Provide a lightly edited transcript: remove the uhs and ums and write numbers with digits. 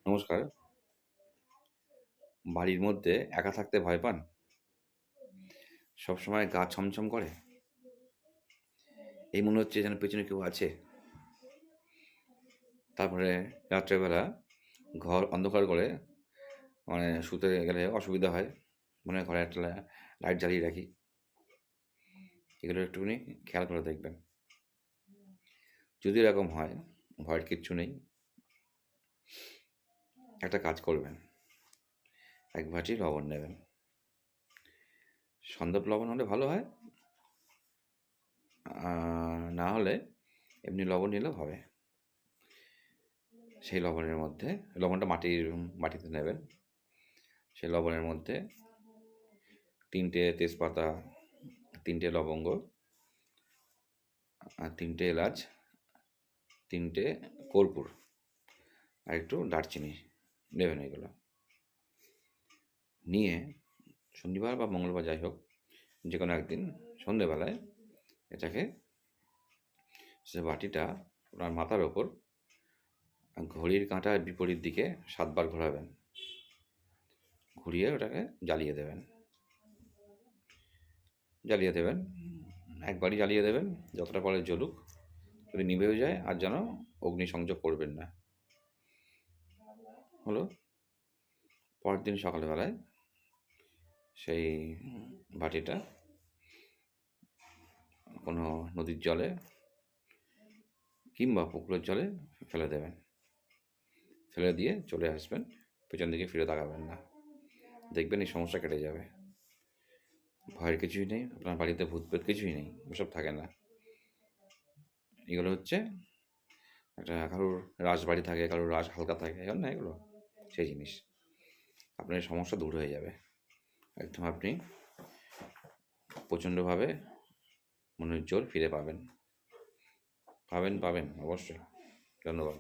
নমস্কার। বাড়ির মধ্যে একা থাকতে ভয় পান? সবসময় গা ছমছম করে? এই মনে হচ্ছে যেন পেছনে কেউ আছে? তারপরে রাত্রেবেলা ঘর অন্ধকার করে শুতে গেলে অসুবিধা হয়। মনে হয় ঘরে একটা লাইট জ্বালিয়ে রাখি। এগুলো একটুখানি খেয়াল করে দেখবেন। যদি এরকম হয়, ভয়ের কিচ্ছু নেই। একটা কাজ করবেন, ১ বাটি লবণ নেবেন। সন্দেব লবণ হলে ভালো হয়। না হলে এমনি লবণ নিলেও হবে। সেই লবণের মধ্যে লবণটা মাটির বাটিতে নেবেন। সেই লবণের মধ্যে ৩ টে তেজপাতা, ৩ টে লবঙ্গ, ৩ টে এলাচ, ৩ টে কর্পূর আর একটু দারচিনি নেবেন এগুলো। নিয়ে শনিবার বা মঙ্গলবার যাই হোক, যেকোনো একদিন সন্ধেবেলায় এটাকে সে বাটিটা আপনার মাথার ওপর ঘড়ির কাঁটার বিপরীত দিকে ৭ বার ঘোরাবেন। ঘুরিয়ে ওটাকে জ্বালিয়ে দেবেন। জ্বালিয়ে দেবেন। একবারই জ্বালিয়ে দেবেন, যতটা পারে জ্বলুক। যদি নিভেও যায় আর যেন অগ্নিসংযোগ করবেন না। হলো। পরের দিন সকালবেলায় সেই বাটিটা কোনো নদীর জলে কিংবা পুকুরের জলে ফেলে দেবেন। ফেলে দিয়ে চলে আসবেন। পেছন দিকে ফিরে তাকাবেন না। দেখবেন এই সমস্যা কেটে যাবে। ভয়ের কিছুই নেই। আপনার বাড়িতে ভূত-প্রেত কিছুই নেই। ওসব থাকে না। এগুলো হচ্ছে কারোর রাশবাড়ি থাকে, কারোর রাশ হালকা থাকে, এগুলো না এগুলো? সেই জিনিস। আপনার এই সমস্যা দূর হয়ে যাবে। একদম আপনি প্রচণ্ডভাবে মনের জোর ফিরে পাবেন। পাবেন অবশ্যই। ধন্যবাদ।